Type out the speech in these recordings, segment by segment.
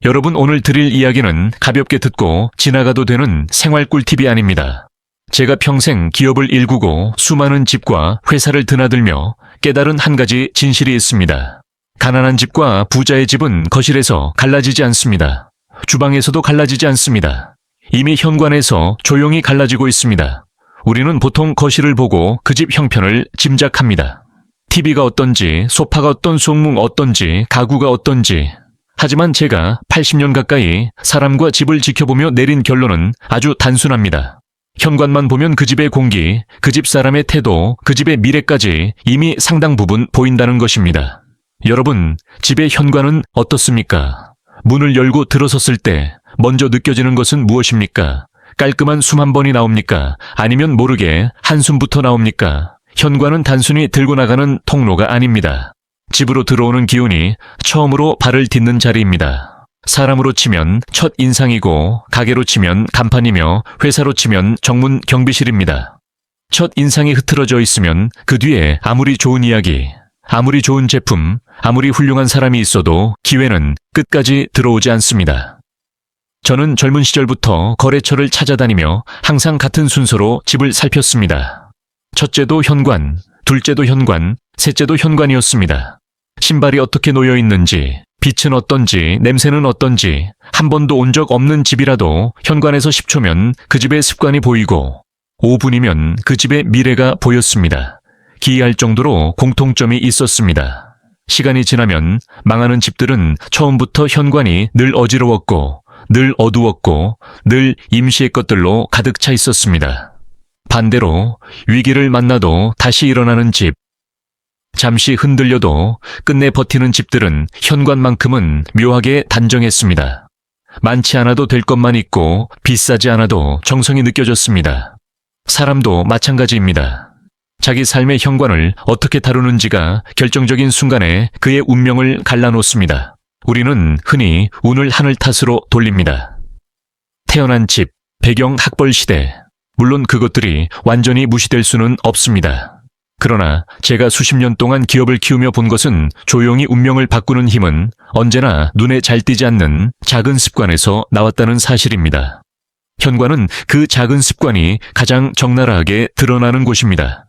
여러분, 오늘 드릴 이야기는 가볍게 듣고 지나가도 되는 생활 꿀팁이 아닙니다. 제가 평생 기업을 일구고 수많은 집과 회사를 드나들며 깨달은 한 가지 진실이 있습니다. 가난한 집과 부자의 집은 거실에서 갈라지지 않습니다. 주방에서도 갈라지지 않습니다. 이미 현관에서 조용히 갈라지고 있습니다. 우리는 보통 거실을 보고 그 집 형편을 짐작합니다. TV가 어떤지, 소파가 어떤 송문 어떤지, 가구가 어떤지. 하지만 제가 80년 가까이 사람과 집을 지켜보며 내린 결론은 아주 단순합니다. 현관만 보면 그 집의 공기, 그 집 사람의 태도, 그 집의 미래까지 이미 상당 부분 보인다는 것입니다. 여러분, 집의 현관은 어떻습니까? 문을 열고 들어섰을 때 먼저 느껴지는 것은 무엇입니까? 깔끔한 숨 한 번이 나옵니까? 아니면 모르게 한숨부터 나옵니까? 현관은 단순히 들고 나가는 통로가 아닙니다. 집으로 들어오는 기운이 처음으로 발을 딛는 자리입니다. 사람으로 치면 첫 인상이고, 가게로 치면 간판이며, 회사로 치면 정문 경비실입니다. 첫 인상이 흐트러져 있으면 그 뒤에 아무리 좋은 이야기, 아무리 좋은 제품, 아무리 훌륭한 사람이 있어도 기회는 끝까지 들어오지 않습니다. 저는 젊은 시절부터 거래처를 찾아다니며 항상 같은 순서로 집을 살폈습니다. 첫째도 현관, 둘째도 현관, 셋째도 현관이었습니다. 신발이 어떻게 놓여 있는지, 빛은 어떤지, 냄새는 어떤지, 한 번도 온 적 없는 집이라도 현관에서 10초면 그 집의 습관이 보이고 5분이면 그 집의 미래가 보였습니다. 기이할 정도로 공통점이 있었습니다. 시간이 지나면 망하는 집들은 처음부터 현관이 늘 어지러웠고, 늘 어두웠고, 늘 임시의 것들로 가득 차 있었습니다. 반대로 위기를 만나도 다시 일어나는 집, 잠시 흔들려도 끝내 버티는 집들은 현관만큼은 묘하게 단정했습니다. 많지 않아도 될 것만 있고 비싸지 않아도 정성이 느껴졌습니다. 사람도 마찬가지입니다. 자기 삶의 현관을 어떻게 다루는지가 결정적인 순간에 그의 운명을 갈라놓습니다. 우리는 흔히 운을 하늘 탓으로 돌립니다. 태어난 집, 배경, 학벌, 시대, 물론 그것들이 완전히 무시될 수는 없습니다. 그러나 제가 수십 년 동안 기업을 키우며 본 것은 조용히 운명을 바꾸는 힘은 언제나 눈에 잘 띄지 않는 작은 습관에서 나왔다는 사실입니다. 현관은 그 작은 습관이 가장 적나라하게 드러나는 곳입니다.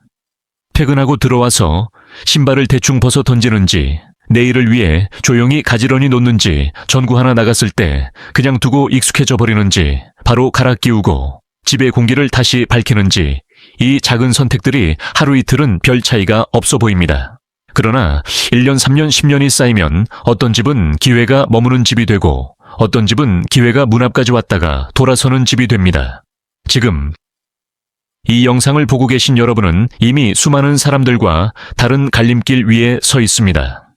퇴근하고 들어와서 신발을 대충 벗어 던지는지, 내일을 위해 조용히 가지런히 놓는지, 전구 하나 나갔을 때 그냥 두고 익숙해져 버리는지, 바로 갈아 끼우고 집의 공기를 다시 밝히는지, 이 작은 선택들이 하루 이틀은 별 차이가 없어 보입니다. 그러나 1년, 3년, 10년이 쌓이면 어떤 집은 기회가 머무는 집이 되고, 어떤 집은 기회가 문 앞까지 왔다가 돌아서는 집이 됩니다. 지금 이 영상을 보고 계신 여러분은 이미 수많은 사람들과 다른 갈림길 위에 서 있습니다.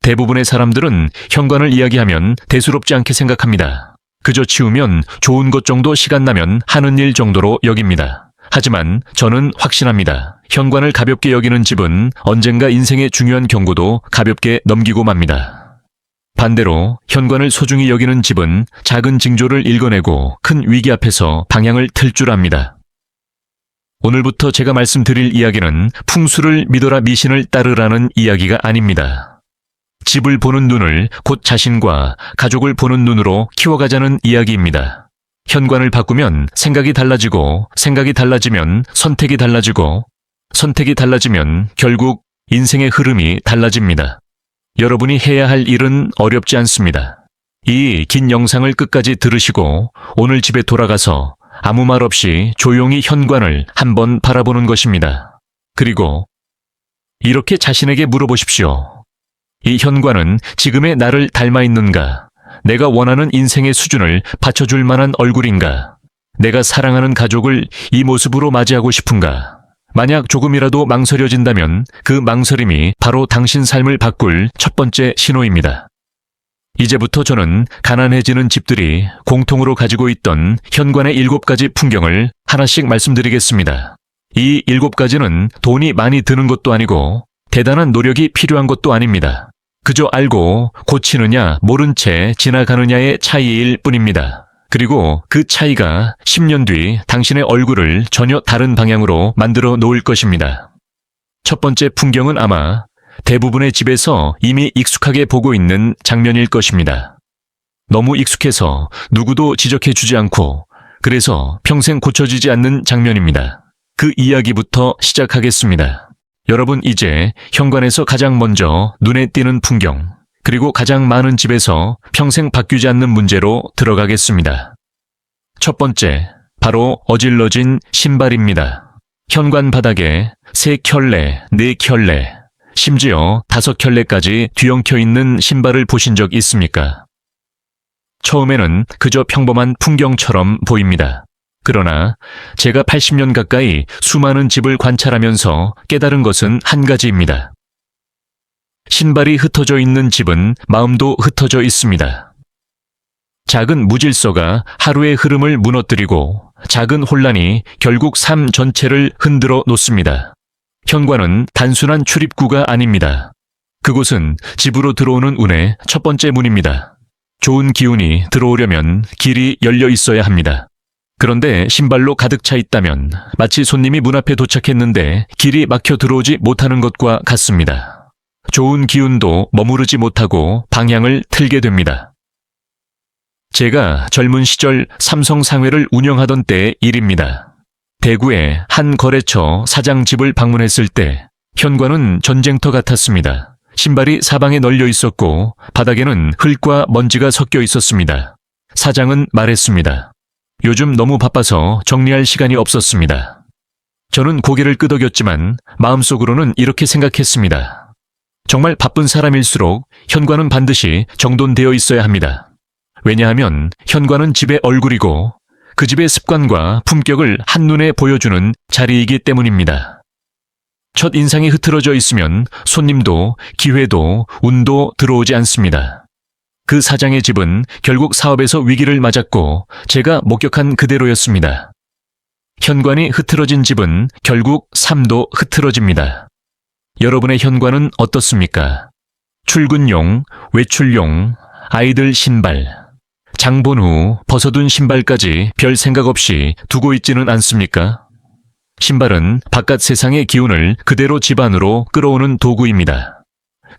대부분의 사람들은 현관을 이야기하면 대수롭지 않게 생각합니다. 그저 치우면 좋은 것 정도 시간 나면 하는 일 정도로 여깁니다. 하지만 저는 확신합니다. 현관을 가볍게 여기는 집은 언젠가 인생의 중요한 경고도 가볍게 넘기고 맙니다. 반대로 현관을 소중히 여기는 집은 작은 징조를 읽어내고 큰 위기 앞에서 방향을 틀 줄 압니다. 오늘부터 제가 말씀드릴 이야기는 풍수를 믿어라 미신을 따르라는 이야기가 아닙니다. 집을 보는 눈을 곧 자신과 가족을 보는 눈으로 키워가자는 이야기입니다. 현관을 바꾸면 생각이 달라지고, 생각이 달라지면 선택이 달라지고, 선택이 달라지면 결국 인생의 흐름이 달라집니다. 여러분이 해야 할 일은 어렵지 않습니다. 이 긴 영상을 끝까지 들으시고 오늘 집에 돌아가서 아무 말 없이 조용히 현관을 한번 바라보는 것입니다. 그리고 이렇게 자신에게 물어보십시오. 이 현관은 지금의 나를 닮아 있는가? 내가 원하는 인생의 수준을 받쳐줄 만한 얼굴인가? 내가 사랑하는 가족을 이 모습으로 맞이하고 싶은가? 만약 조금이라도 망설여진다면 그 망설임이 바로 당신 삶을 바꿀 첫 번째 신호입니다. 이제부터 저는 가난해지는 집들이 공통으로 가지고 있던 현관의 7가지 풍경을 하나씩 말씀드리겠습니다. 이 7가지는 돈이 많이 드는 것도 아니고 대단한 노력이 필요한 것도 아닙니다. 그저 알고 고치느냐 모른 채 지나가느냐의 차이일 뿐입니다. 그리고 그 차이가 10년 뒤 당신의 얼굴을 전혀 다른 방향으로 만들어 놓을 것입니다. 첫 번째 풍경은 아마 대부분의 집에서 이미 익숙하게 보고 있는 장면일 것입니다. 너무 익숙해서 누구도 지적해주지 않고 그래서 평생 고쳐지지 않는 장면입니다. 그 이야기부터 시작하겠습니다. 여러분, 이제 현관에서 가장 먼저 눈에 띄는 풍경, 그리고 가장 많은 집에서 평생 바뀌지 않는 문제로 들어가겠습니다. 첫 번째, 바로 어질러진 신발입니다. 현관 바닥에 3켤레, 4켤레, 심지어 5켤레까지 뒤엉켜 있는 신발을 보신 적 있습니까? 처음에는 그저 평범한 풍경처럼 보입니다. 그러나 제가 80년 가까이 수많은 집을 관찰하면서 깨달은 것은 한 가지입니다. 신발이 흩어져 있는 집은 마음도 흩어져 있습니다. 작은 무질서가 하루의 흐름을 무너뜨리고 작은 혼란이 결국 삶 전체를 흔들어 놓습니다. 현관은 단순한 출입구가 아닙니다. 그곳은 집으로 들어오는 운의 첫 번째 문입니다. 좋은 기운이 들어오려면 길이 열려 있어야 합니다. 그런데 신발로 가득 차 있다면 마치 손님이 문 앞에 도착했는데 길이 막혀 들어오지 못하는 것과 같습니다. 좋은 기운도 머무르지 못하고 방향을 틀게 됩니다. 제가 젊은 시절 삼성상회를 운영하던 때의 일입니다. 대구의 한 거래처 사장 집을 방문했을 때 현관은 전쟁터 같았습니다. 신발이 사방에 널려 있었고 바닥에는 흙과 먼지가 섞여 있었습니다. 사장은 말했습니다. 요즘 너무 바빠서 정리할 시간이 없었습니다. 저는 고개를 끄덕였지만 마음속으로는 이렇게 생각했습니다. 정말 바쁜 사람일수록 현관은 반드시 정돈되어 있어야 합니다. 왜냐하면 현관은 집의 얼굴이고 그 집의 습관과 품격을 한눈에 보여주는 자리이기 때문입니다. 첫 인상이 흐트러져 있으면 손님도 기회도 운도 들어오지 않습니다. 그 사장의 집은 결국 사업에서 위기를 맞았고 제가 목격한 그대로였습니다. 현관이 흐트러진 집은 결국 삶도 흐트러집니다. 여러분의 현관은 어떻습니까? 출근용, 외출용, 아이들 신발, 장본 후 벗어둔 신발까지 별 생각 없이 두고 있지는 않습니까? 신발은 바깥 세상의 기운을 그대로 집 안으로 끌어오는 도구입니다.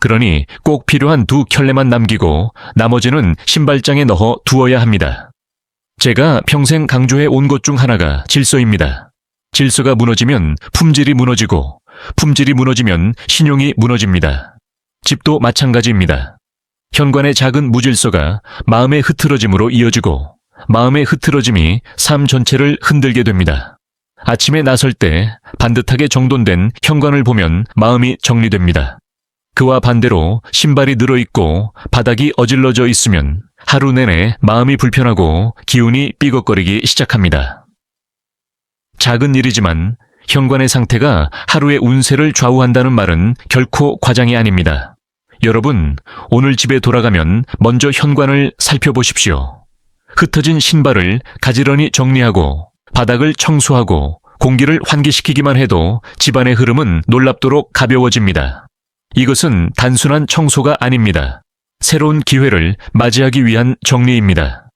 그러니 꼭 필요한 2켤레만 남기고 나머지는 신발장에 넣어 두어야 합니다. 제가 평생 강조해 온 것 중 하나가 질서입니다. 질서가 무너지면 품질이 무너지고 품질이 무너지면 신용이 무너집니다. 집도 마찬가지입니다. 현관의 작은 무질서가 마음의 흐트러짐으로 이어지고 마음의 흐트러짐이 삶 전체를 흔들게 됩니다. 아침에 나설 때 반듯하게 정돈된 현관을 보면 마음이 정리됩니다. 그와 반대로 신발이 늘어있고 바닥이 어질러져 있으면 하루 내내 마음이 불편하고 기운이 삐걱거리기 시작합니다. 작은 일이지만 현관의 상태가 하루의 운세를 좌우한다는 말은 결코 과장이 아닙니다. 여러분, 오늘 집에 돌아가면 먼저 현관을 살펴보십시오. 흩어진 신발을 가지런히 정리하고 바닥을 청소하고 공기를 환기시키기만 해도 집안의 흐름은 놀랍도록 가벼워집니다. 이것은 단순한 청소가 아닙니다. 새로운 기회를 맞이하기 위한 정리입니다.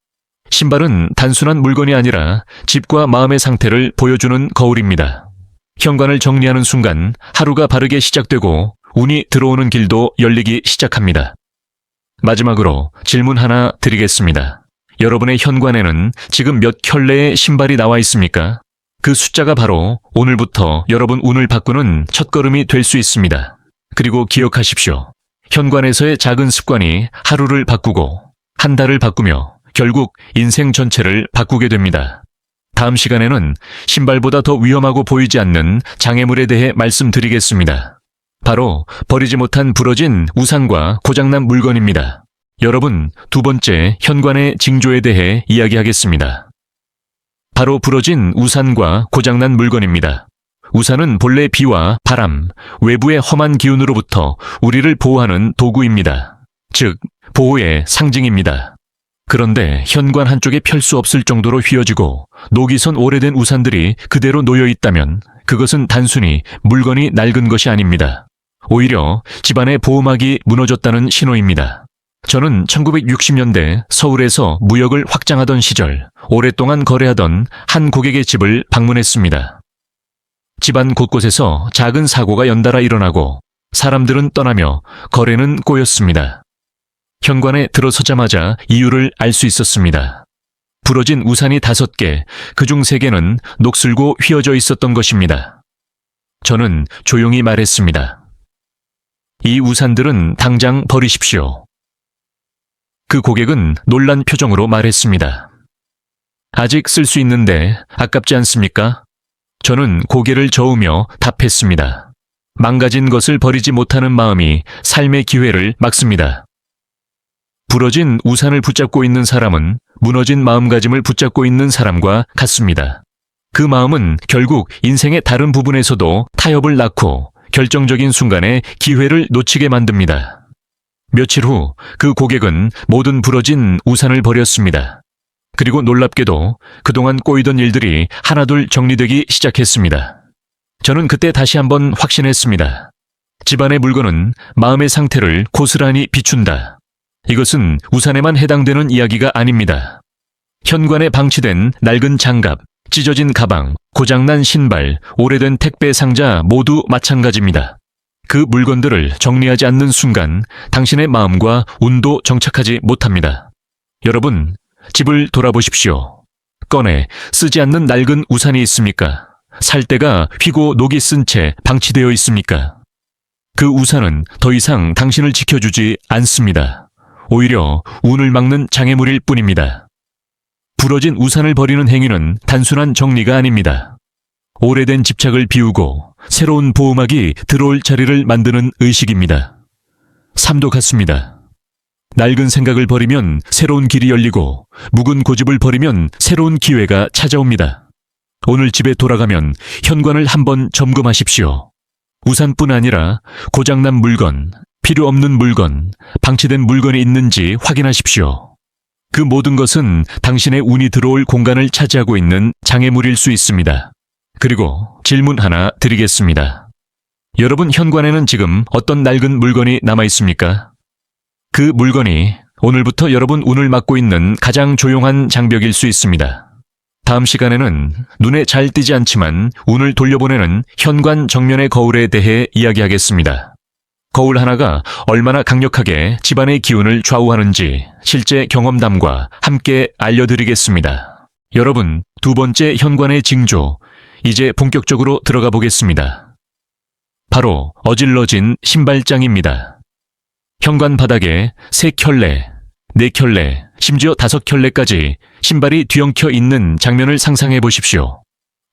신발은 단순한 물건이 아니라 집과 마음의 상태를 보여주는 거울입니다. 현관을 정리하는 순간 하루가 바르게 시작되고 운이 들어오는 길도 열리기 시작합니다. 마지막으로 질문 하나 드리겠습니다. 여러분의 현관에는 지금 몇 켤레의 신발이 나와 있습니까? 그 숫자가 바로 오늘부터 여러분 운을 바꾸는 첫걸음이 될 수 있습니다. 그리고 기억하십시오. 현관에서의 작은 습관이 하루를 바꾸고 한 달을 바꾸며 결국 인생 전체를 바꾸게 됩니다. 다음 시간에는 신발보다 더 위험하고 보이지 않는 장애물에 대해 말씀드리겠습니다. 바로 버리지 못한 부러진 우산과 고장난 물건입니다. 여러분, 두 번째 현관의 징조에 대해 이야기하겠습니다. 바로 부러진 우산과 고장난 물건입니다. 우산은 본래 비와 바람, 외부의 험한 기운으로부터 우리를 보호하는 도구입니다. 즉, 보호의 상징입니다. 그런데 현관 한쪽에 펼 수 없을 정도로 휘어지고 녹이 선 오래된 우산들이 그대로 놓여 있다면 그것은 단순히 물건이 낡은 것이 아닙니다. 오히려 집안의 보호막이 무너졌다는 신호입니다. 저는 1960년대 서울에서 무역을 확장하던 시절 오랫동안 거래하던 한 고객의 집을 방문했습니다. 집안 곳곳에서 작은 사고가 연달아 일어나고 사람들은 떠나며 거래는 꼬였습니다. 현관에 들어서자마자 이유를 알 수 있었습니다. 부러진 우산이 5개, 그중 3개는 녹슬고 휘어져 있었던 것입니다. 저는 조용히 말했습니다. 이 우산들은 당장 버리십시오. 그 고객은 놀란 표정으로 말했습니다. 아직 쓸 수 있는데 아깝지 않습니까? 저는 고개를 저으며 답했습니다. 망가진 것을 버리지 못하는 마음이 삶의 기회를 막습니다. 부러진 우산을 붙잡고 있는 사람은 무너진 마음가짐을 붙잡고 있는 사람과 같습니다. 그 마음은 결국 인생의 다른 부분에서도 타협을 낳고 결정적인 순간에 기회를 놓치게 만듭니다. 며칠 후 그 고객은 모든 부러진 우산을 버렸습니다. 그리고 놀랍게도 그동안 꼬이던 일들이 하나둘 정리되기 시작했습니다. 저는 그때 다시 한번 확신했습니다. 집안의 물건은 마음의 상태를 고스란히 비춘다. 이것은 우산에만 해당되는 이야기가 아닙니다. 현관에 방치된 낡은 장갑, 찢어진 가방, 고장난 신발, 오래된 택배 상자 모두 마찬가지입니다. 그 물건들을 정리하지 않는 순간 당신의 마음과 운도 정착하지 못합니다. 여러분, 집을 돌아보십시오. 꺼내 쓰지 않는 낡은 우산이 있습니까? 살 때가 휘고 녹이 쓴 채 방치되어 있습니까? 그 우산은 더 이상 당신을 지켜주지 않습니다. 오히려 운을 막는 장애물일 뿐입니다. 부러진 우산을 버리는 행위는 단순한 정리가 아닙니다. 오래된 집착을 비우고 새로운 보호막이 들어올 자리를 만드는 의식입니다. 삶도 같습니다. 낡은 생각을 버리면 새로운 길이 열리고 묵은 고집을 버리면 새로운 기회가 찾아옵니다. 오늘 집에 돌아가면 현관을 한번 점검하십시오. 우산뿐 아니라 고장난 물건, 필요 없는 물건, 방치된 물건이 있는지 확인하십시오. 그 모든 것은 당신의 운이 들어올 공간을 차지하고 있는 장애물일 수 있습니다. 그리고 질문 하나 드리겠습니다. 여러분 현관에는 지금 어떤 낡은 물건이 남아 있습니까? 그 물건이 오늘부터 여러분 운을 막고 있는 가장 조용한 장벽일 수 있습니다. 다음 시간에는 눈에 잘 띄지 않지만 운을 돌려보내는 현관 정면의 거울에 대해 이야기하겠습니다. 거울 하나가 얼마나 강력하게 집안의 기운을 좌우하는지 실제 경험담과 함께 알려드리겠습니다. 여러분, 2번째 현관의 징조, 이제 본격적으로 들어가 보겠습니다. 바로 어질러진 신발장입니다. 현관 바닥에 3켤레, 4켤레, 심지어 5켤레까지 신발이 뒤엉켜 있는 장면을 상상해 보십시오.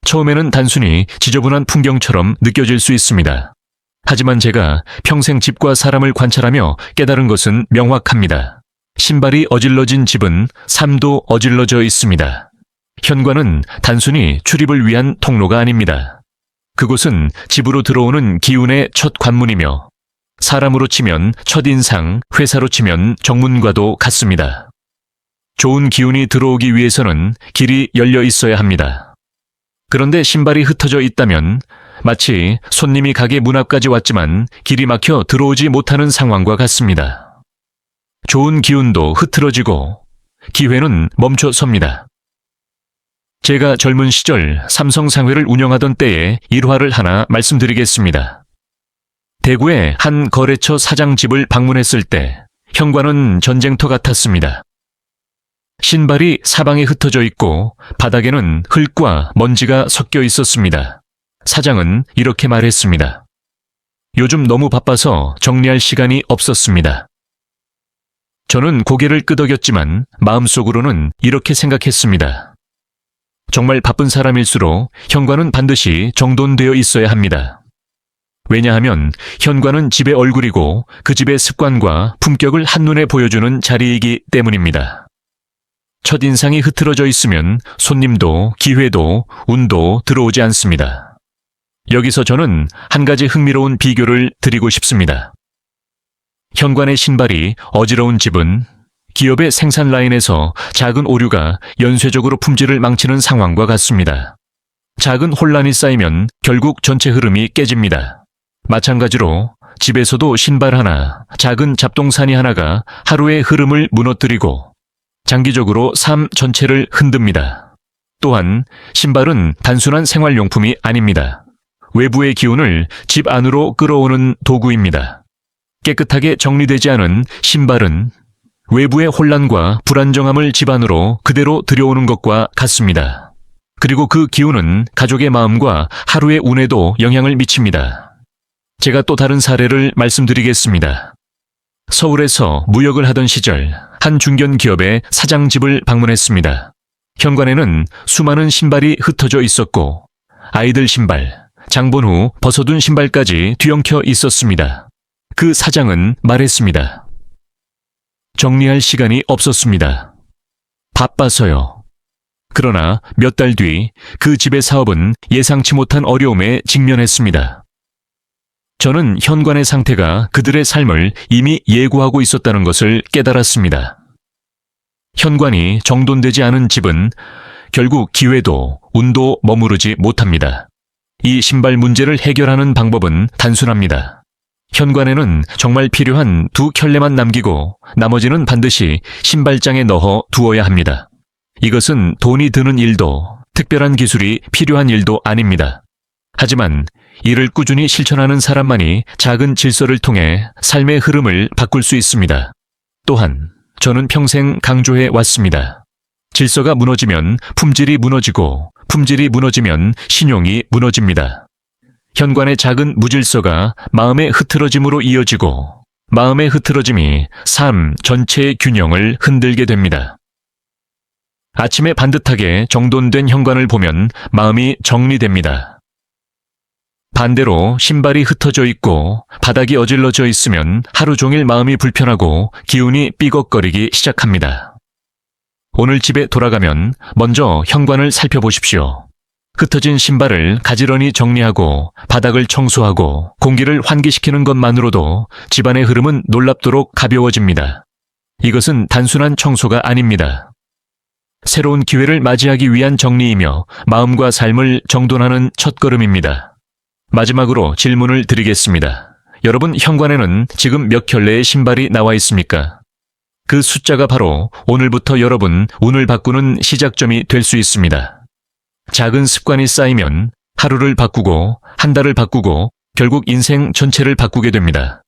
처음에는 단순히 지저분한 풍경처럼 느껴질 수 있습니다. 하지만 제가 평생 집과 사람을 관찰하며 깨달은 것은 명확합니다. 신발이 어질러진 집은 삶도 어질러져 있습니다. 현관은 단순히 출입을 위한 통로가 아닙니다. 그곳은 집으로 들어오는 기운의 첫 관문이며 사람으로 치면 첫인상, 회사로 치면 정문과도 같습니다. 좋은 기운이 들어오기 위해서는 길이 열려 있어야 합니다. 그런데 신발이 흩어져 있다면 마치 손님이 가게 문 앞까지 왔지만 길이 막혀 들어오지 못하는 상황과 같습니다. 좋은 기운도 흐트러지고 기회는 멈춰 섭니다. 제가 젊은 시절 삼성상회를 운영하던 때의 일화를 하나 말씀드리겠습니다. 대구의 한 거래처 사장 집을 방문했을 때 현관은 전쟁터 같았습니다. 신발이 사방에 흩어져 있고 바닥에는 흙과 먼지가 섞여 있었습니다. 사장은 이렇게 말했습니다. 요즘 너무 바빠서 정리할 시간이 없었습니다. 저는 고개를 끄덕였지만 마음속으로는 이렇게 생각했습니다. 정말 바쁜 사람일수록 현관은 반드시 정돈되어 있어야 합니다. 왜냐하면 현관은 집의 얼굴이고 그 집의 습관과 품격을 한눈에 보여주는 자리이기 때문입니다. 첫인상이 흐트러져 있으면 손님도 기회도 운도 들어오지 않습니다. 여기서 저는 한 가지 흥미로운 비교를 드리고 싶습니다. 현관의 신발이 어지러운 집은 기업의 생산 라인에서 작은 오류가 연쇄적으로 품질을 망치는 상황과 같습니다. 작은 혼란이 쌓이면 결국 전체 흐름이 깨집니다. 마찬가지로 집에서도 신발 하나, 작은 잡동사니 하나가 하루의 흐름을 무너뜨리고 장기적으로 삶 전체를 흔듭니다. 또한 신발은 단순한 생활용품이 아닙니다. 외부의 기운을 집 안으로 끌어오는 도구입니다. 깨끗하게 정리되지 않은 신발은 외부의 혼란과 불안정함을 집안으로 그대로 들여오는 것과 같습니다. 그리고 그 기운은 가족의 마음과 하루의 운에도 영향을 미칩니다. 제가 또 다른 사례를 말씀드리겠습니다. 서울에서 무역을 하던 시절 한 중견 기업의 사장 집을 방문했습니다. 현관에는 수많은 신발이 흩어져 있었고 아이들 신발, 장본 후 벗어둔 신발까지 뒤엉켜 있었습니다. 그 사장은 말했습니다. 정리할 시간이 없었습니다. 바빠서요. 그러나 몇 달 뒤 그 집의 사업은 예상치 못한 어려움에 직면했습니다. 저는 현관의 상태가 그들의 삶을 이미 예고하고 있었다는 것을 깨달았습니다. 현관이 정돈되지 않은 집은 결국 기회도 운도 머무르지 못합니다. 이 신발 문제를 해결하는 방법은 단순합니다. 현관에는 정말 필요한 2켤레만 남기고 나머지는 반드시 신발장에 넣어 두어야 합니다. 이것은 돈이 드는 일도 특별한 기술이 필요한 일도 아닙니다. 하지만 이를 꾸준히 실천하는 사람만이 작은 질서를 통해 삶의 흐름을 바꿀 수 있습니다. 또한 저는 평생 강조해 왔습니다. 질서가 무너지면 품질이 무너지고 품질이 무너지면 신용이 무너집니다. 현관의 작은 무질서가 마음의 흐트러짐으로 이어지고 마음의 흐트러짐이 삶 전체의 균형을 흔들게 됩니다. 아침에 반듯하게 정돈된 현관을 보면 마음이 정리됩니다. 반대로 신발이 흩어져 있고 바닥이 어질러져 있으면 하루 종일 마음이 불편하고 기운이 삐걱거리기 시작합니다. 오늘 집에 돌아가면 먼저 현관을 살펴보십시오. 흩어진 신발을 가지런히 정리하고 바닥을 청소하고 공기를 환기시키는 것만으로도 집안의 흐름은 놀랍도록 가벼워집니다. 이것은 단순한 청소가 아닙니다. 새로운 기회를 맞이하기 위한 정리이며 마음과 삶을 정돈하는 첫걸음입니다. 마지막으로 질문을 드리겠습니다. 여러분 현관에는 지금 몇 켤레의 신발이 나와 있습니까? 그 숫자가 바로 오늘부터 여러분 운을 바꾸는 시작점이 될 수 있습니다. 작은 습관이 쌓이면 하루를 바꾸고 한 달을 바꾸고 결국 인생 전체를 바꾸게 됩니다.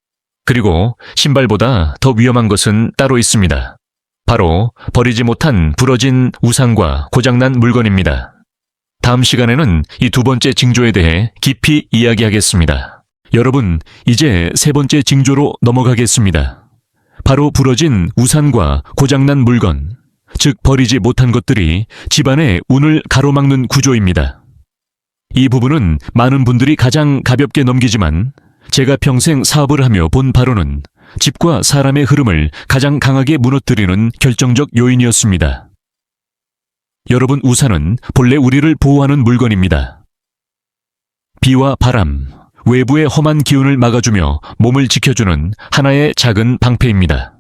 그리고 신발보다 더 위험한 것은 따로 있습니다. 바로 버리지 못한 부러진 우산과 고장난 물건입니다. 다음 시간에는 이 2번째 징조에 대해 깊이 이야기하겠습니다. 여러분, 이제 3번째 징조로 넘어가겠습니다. 바로 부러진 우산과 고장난 물건, 즉 버리지 못한 것들이 집안의 운을 가로막는 구조입니다. 이 부분은 많은 분들이 가장 가볍게 넘기지만 제가 평생 사업을 하며 본 바로는 집과 사람의 흐름을 가장 강하게 무너뜨리는 결정적 요인이었습니다. 여러분, 우산은 본래 우리를 보호하는 물건입니다. 비와 바람, 외부의 험한 기운을 막아주며 몸을 지켜주는 하나의 작은 방패입니다.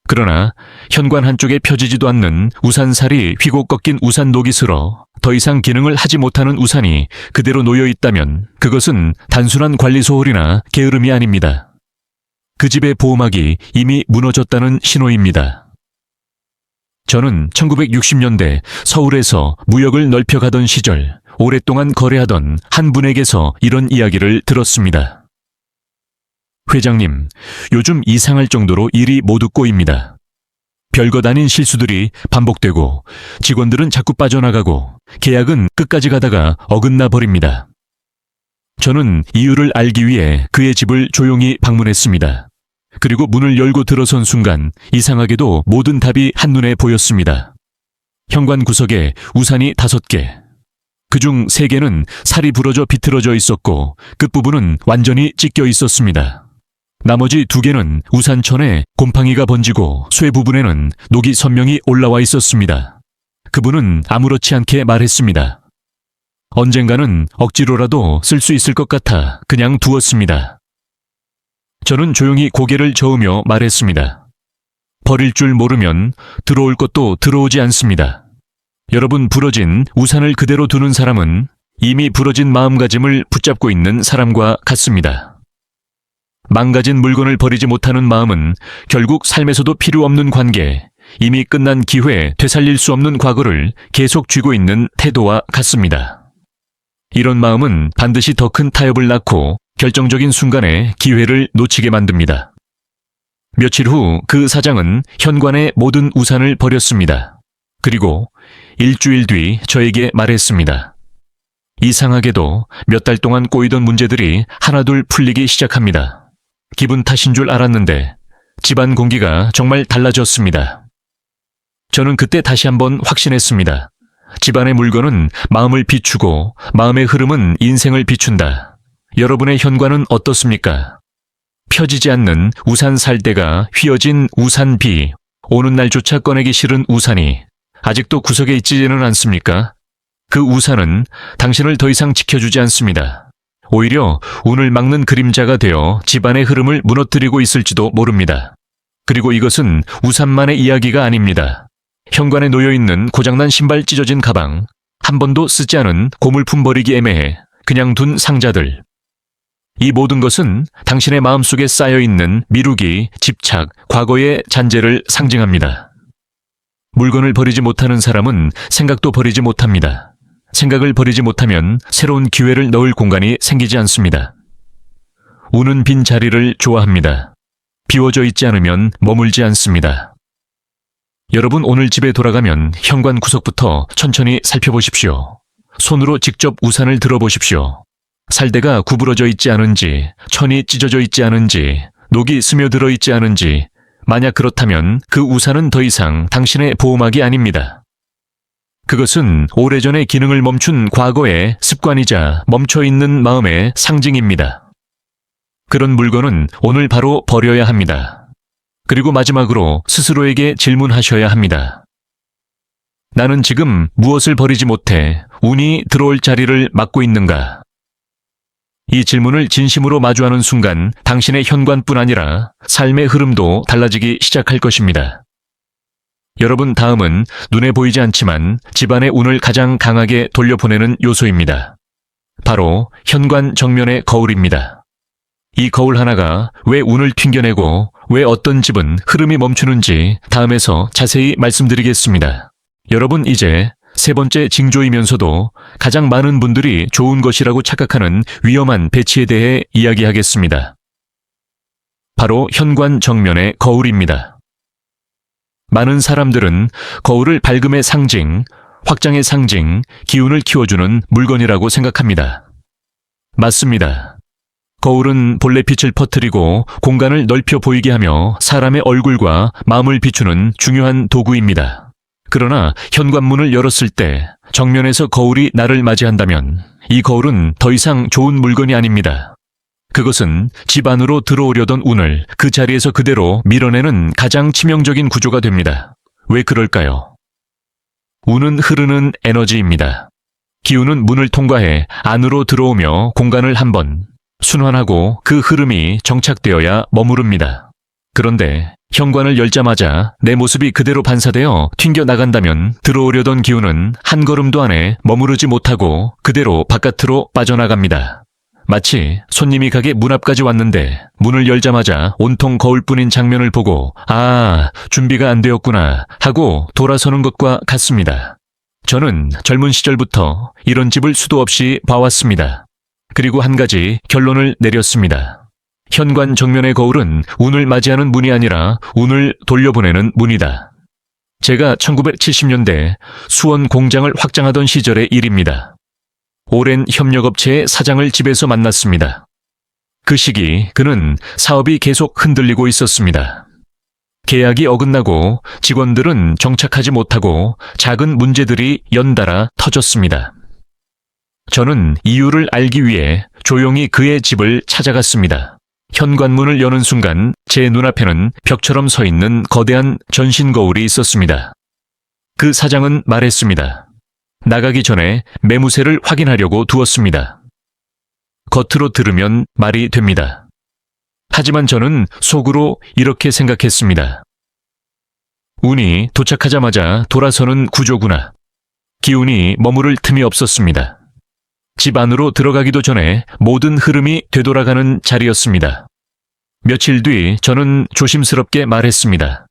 그러나 현관 한쪽에 펴지지도 않는 우산살이 휘고 꺾인 우산 녹이 슬어 더 이상 기능을 하지 못하는 우산이 그대로 놓여 있다면 그것은 단순한 관리 소홀이나 게으름이 아닙니다. 그 집의 보호막이 이미 무너졌다는 신호입니다. 저는 1960년대 서울에서 무역을 넓혀가던 시절 오랫동안 거래하던 한 분에게서 이런 이야기를 들었습니다. 회장님, 요즘 이상할 정도로 일이 모두 꼬입니다. 별것 아닌 실수들이 반복되고 직원들은 자꾸 빠져나가고 계약은 끝까지 가다가 어긋나 버립니다. 저는 이유를 알기 위해 그의 집을 조용히 방문했습니다. 그리고 문을 열고 들어선 순간 이상하게도 모든 답이 한눈에 보였습니다. 현관 구석에 우산이 5개, 그중 3개는 살이 부러져 비틀어져 있었고 끝부분은 완전히 찢겨 있었습니다. 나머지 2개는 우산천에 곰팡이가 번지고 쇠 부분에는 녹이 선명히 올라와 있었습니다. 그분은 아무렇지 않게 말했습니다. 언젠가는 억지로라도 쓸 수 있을 것 같아 그냥 두었습니다. 저는 조용히 고개를 저으며 말했습니다. 버릴 줄 모르면 들어올 것도 들어오지 않습니다. 여러분, 부러진 우산을 그대로 두는 사람은 이미 부러진 마음가짐을 붙잡고 있는 사람과 같습니다. 망가진 물건을 버리지 못하는 마음은 결국 삶에서도 필요 없는 관계, 이미 끝난 기회, 되살릴 수 없는 과거를 계속 쥐고 있는 태도와 같습니다. 이런 마음은 반드시 더 큰 타협을 낳고 결정적인 순간에 기회를 놓치게 만듭니다. 며칠 후 그 사장은 현관의 모든 우산을 버렸습니다. 그리고 일주일 뒤 저에게 말했습니다. 이상하게도 몇 달 동안 꼬이던 문제들이 하나둘 풀리기 시작합니다. 기분 탓인 줄 알았는데 집안 공기가 정말 달라졌습니다. 저는 그때 다시 한번 확신했습니다. 집안의 물건은 마음을 비추고 마음의 흐름은 인생을 비춘다. 여러분의 현관은 어떻습니까? 펴지지 않는 우산 살대가 휘어진 우산비, 오는 날조차 꺼내기 싫은 우산이 아직도 구석에 있지는 않습니까? 그 우산은 당신을 더 이상 지켜주지 않습니다. 오히려 운을 막는 그림자가 되어 집안의 흐름을 무너뜨리고 있을지도 모릅니다. 그리고 이것은 우산만의 이야기가 아닙니다. 현관에 놓여있는 고장난 신발, 찢어진 가방, 한 번도 쓰지 않은 고물품 버리기 애매해 그냥 둔 상자들. 이 모든 것은 당신의 마음속에 쌓여있는 미루기, 집착, 과거의 잔재를 상징합니다. 물건을 버리지 못하는 사람은 생각도 버리지 못합니다. 생각을 버리지 못하면 새로운 기회를 넣을 공간이 생기지 않습니다. 운은 빈 자리를 좋아합니다. 비워져 있지 않으면 머물지 않습니다. 여러분, 오늘 집에 돌아가면 현관 구석부터 천천히 살펴보십시오. 손으로 직접 우산을 들어보십시오. 살대가 구부러져 있지 않은지, 천이 찢어져 있지 않은지, 녹이 스며들어 있지 않은지, 만약 그렇다면 그 우산은 더 이상 당신의 보호막이 아닙니다. 그것은 오래전에 기능을 멈춘 과거의 습관이자 멈춰있는 마음의 상징입니다. 그런 물건은 오늘 바로 버려야 합니다. 그리고 마지막으로 스스로에게 질문하셔야 합니다. 나는 지금 무엇을 버리지 못해 운이 들어올 자리를 막고 있는가? 이 질문을 진심으로 마주하는 순간 당신의 현관뿐 아니라 삶의 흐름도 달라지기 시작할 것입니다. 여러분, 다음은 눈에 보이지 않지만 집안의 운을 가장 강하게 돌려보내는 요소입니다. 바로 현관 정면의 거울입니다. 이 거울 하나가 왜 운을 튕겨내고 왜 어떤 집은 흐름이 멈추는지 다음에서 자세히 말씀드리겠습니다. 여러분, 이제 세 번째 징조이면서도 가장 많은 분들이 좋은 것이라고 착각하는 위험한 배치에 대해 이야기하겠습니다. 바로 현관 정면의 거울입니다. 많은 사람들은 거울을 밝음의 상징, 확장의 상징, 기운을 키워주는 물건이라고 생각합니다. 맞습니다. 거울은 본래 빛을 퍼뜨리고 공간을 넓혀 보이게 하며 사람의 얼굴과 마음을 비추는 중요한 도구입니다. 그러나 현관문을 열었을 때 정면에서 거울이 나를 맞이한다면 이 거울은 더 이상 좋은 물건이 아닙니다. 그것은 집 안으로 들어오려던 운을 그 자리에서 그대로 밀어내는 가장 치명적인 구조가 됩니다. 왜 그럴까요? 운은 흐르는 에너지입니다. 기운은 문을 통과해 안으로 들어오며 공간을 한번 순환하고 그 흐름이 정착되어야 머무릅니다. 그런데 현관을 열자마자 내 모습이 그대로 반사되어 튕겨나간다면 들어오려던 기운은 한 걸음도 안에 머무르지 못하고 그대로 바깥으로 빠져나갑니다. 마치 손님이 가게 문 앞까지 왔는데 문을 열자마자 온통 거울뿐인 장면을 보고 준비가 안 되었구나 하고 돌아서는 것과 같습니다. 저는 젊은 시절부터 이런 집을 수도 없이 봐왔습니다. 그리고 한 가지 결론을 내렸습니다. 현관 정면의 거울은 운을 맞이하는 문이 아니라 운을 돌려보내는 문이다. 제가 1970년대 수원 공장을 확장하던 시절의 일입니다. 오랜 협력업체의 사장을 집에서 만났습니다. 그 시기 그는 사업이 계속 흔들리고 있었습니다. 계약이 어긋나고 직원들은 정착하지 못하고 작은 문제들이 연달아 터졌습니다. 저는 이유를 알기 위해 조용히 그의 집을 찾아갔습니다. 현관문을 여는 순간 제 눈앞에는 벽처럼 서 있는 거대한 전신 거울이 있었습니다. 그 사장은 말했습니다. 나가기 전에 매무새를 확인하려고 두었습니다. 겉으로 들으면 말이 됩니다. 하지만 저는 속으로 이렇게 생각했습니다. 운이 도착하자마자 돌아서는 구조구나. 기운이 머무를 틈이 없었습니다. 집 안으로 들어가기도 전에 모든 흐름이 되돌아가는 자리였습니다. 며칠 뒤 저는 조심스럽게 말했습니다.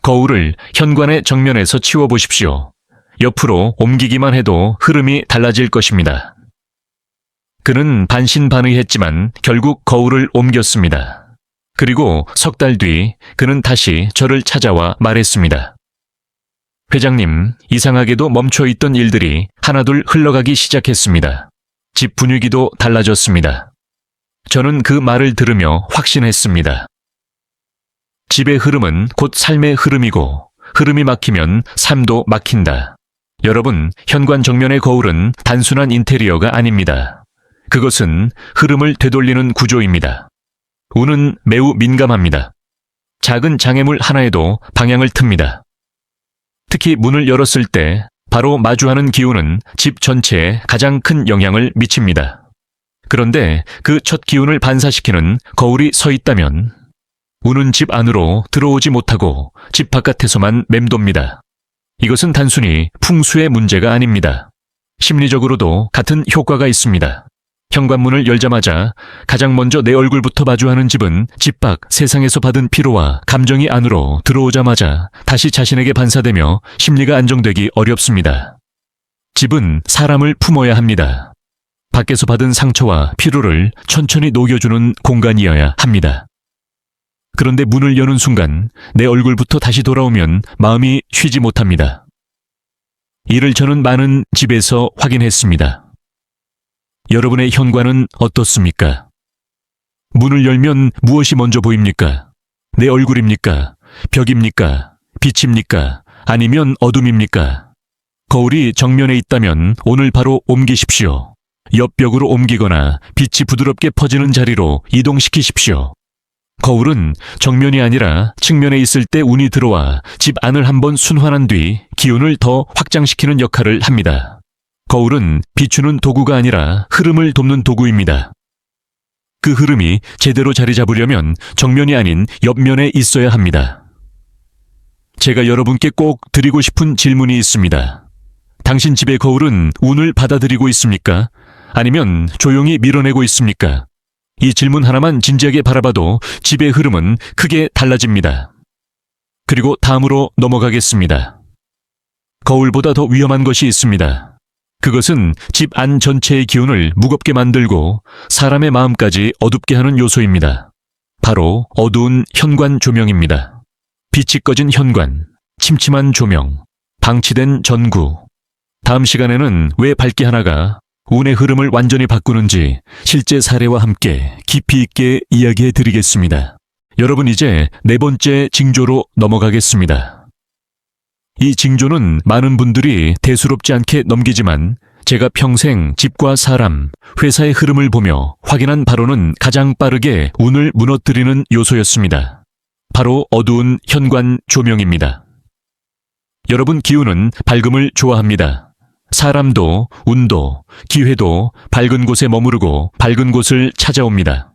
거울을 현관의 정면에서 치워보십시오. 옆으로 옮기기만 해도 흐름이 달라질 것입니다. 그는 반신반의했지만 결국 거울을 옮겼습니다. 그리고 석 달 뒤 그는 다시 저를 찾아와 말했습니다. 회장님, 이상하게도 멈춰있던 일들이 하나둘 흘러가기 시작했습니다. 집 분위기도 달라졌습니다. 저는 그 말을 들으며 확신했습니다. 집의 흐름은 곧 삶의 흐름이고 흐름이 막히면 삶도 막힌다. 여러분, 현관 정면의 거울은 단순한 인테리어가 아닙니다. 그것은 흐름을 되돌리는 구조입니다. 운은 매우 민감합니다. 작은 장애물 하나에도 방향을 틉니다. 특히 문을 열었을 때 바로 마주하는 기운은 집 전체에 가장 큰 영향을 미칩니다. 그런데 그 첫 기운을 반사시키는 거울이 서 있다면 운은 집 안으로 들어오지 못하고 집 바깥에서만 맴돕니다. 이것은 단순히 풍수의 문제가 아닙니다. 심리적으로도 같은 효과가 있습니다. 현관문을 열자마자 가장 먼저 내 얼굴부터 마주하는 집은 집 밖 세상에서 받은 피로와 감정이 안으로 들어오자마자 다시 자신에게 반사되며 심리가 안정되기 어렵습니다. 집은 사람을 품어야 합니다. 밖에서 받은 상처와 피로를 천천히 녹여주는 공간이어야 합니다. 그런데 문을 여는 순간 내 얼굴부터 다시 돌아오면 마음이 쉬지 못합니다. 이를 저는 많은 집에서 확인했습니다. 여러분의 현관은 어떻습니까? 문을 열면 무엇이 먼저 보입니까? 내 얼굴입니까? 벽입니까? 빛입니까? 아니면 어둠입니까? 거울이 정면에 있다면 오늘 바로 옮기십시오. 옆 벽으로 옮기거나 빛이 부드럽게 퍼지는 자리로 이동시키십시오. 거울은 정면이 아니라 측면에 있을 때 운이 들어와 집 안을 한번 순환한 뒤 기운을 더 확장시키는 역할을 합니다. 거울은 비추는 도구가 아니라 흐름을 돕는 도구입니다. 그 흐름이 제대로 자리 잡으려면 정면이 아닌 옆면에 있어야 합니다. 제가 여러분께 꼭 드리고 싶은 질문이 있습니다. 당신 집의 거울은 운을 받아들이고 있습니까? 아니면 조용히 밀어내고 있습니까? 이 질문 하나만 진지하게 바라봐도 집의 흐름은 크게 달라집니다. 그리고 다음으로 넘어가겠습니다. 거울보다 더 위험한 것이 있습니다. 그것은 집 안 전체의 기운을 무겁게 만들고 사람의 마음까지 어둡게 하는 요소입니다. 바로 어두운 현관 조명입니다. 빛이 꺼진 현관, 침침한 조명, 방치된 전구. 다음 시간에는 왜 밝기 하나가 운의 흐름을 완전히 바꾸는지 실제 사례와 함께 깊이 있게 이야기해 드리겠습니다. 여러분, 이제 네 번째 징조로 넘어가겠습니다. 이 징조는 많은 분들이 대수롭지 않게 넘기지만 제가 평생 집과 사람, 회사의 흐름을 보며 확인한 바로는 가장 빠르게 운을 무너뜨리는 요소였습니다. 바로 어두운 현관 조명입니다. 여러분, 기운은 밝음을 좋아합니다. 사람도, 운도, 기회도 밝은 곳에 머무르고 밝은 곳을 찾아옵니다.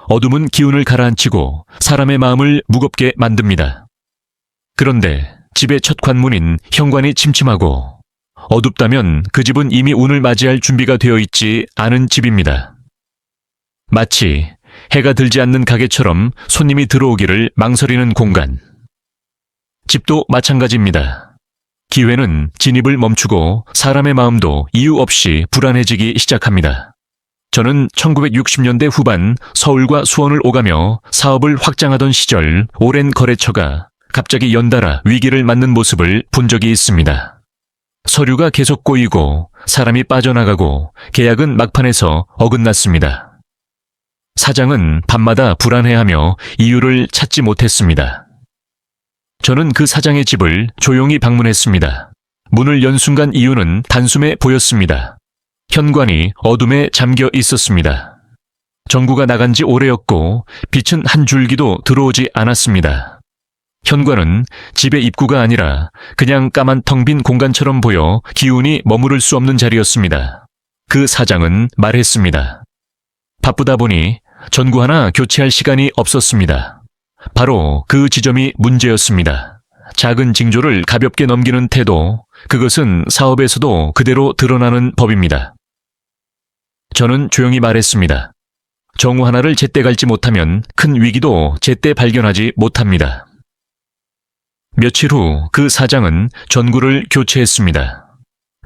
어둠은 기운을 가라앉히고 사람의 마음을 무겁게 만듭니다. 그런데 집의 첫 관문인 현관이 침침하고 어둡다면 그 집은 이미 운을 맞이할 준비가 되어 있지 않은 집입니다. 마치 해가 들지 않는 가게처럼 손님이 들어오기를 망설이는 공간. 집도 마찬가지입니다. 기회는 진입을 멈추고 사람의 마음도 이유 없이 불안해지기 시작합니다. 저는 1960년대 후반 서울과 수원을 오가며 사업을 확장하던 시절 오랜 거래처가 갑자기 연달아 위기를 맞는 모습을 본 적이 있습니다. 서류가 계속 꼬이고 사람이 빠져나가고 계약은 막판에서 어긋났습니다. 사장은 밤마다 불안해하며 이유를 찾지 못했습니다. 저는 그 사장의 집을 조용히 방문했습니다. 문을 연 순간 이유는 단숨에 보였습니다. 현관이 어둠에 잠겨 있었습니다. 전구가 나간 지 오래였고 빛은 한 줄기도 들어오지 않았습니다. 현관은 집의 입구가 아니라 그냥 까만 텅 빈 공간처럼 보여 기운이 머무를 수 없는 자리였습니다. 그 사장은 말했습니다. 바쁘다 보니 전구 하나 교체할 시간이 없었습니다. 바로 그 지점이 문제였습니다. 작은 징조를 가볍게 넘기는 태도, 그것은 사업에서도 그대로 드러나는 법입니다. 저는 조용히 말했습니다. 정우 하나를 제때 갈지 못하면 큰 위기도 제때 발견하지 못합니다. 며칠 후 그 사장은 전구를 교체했습니다.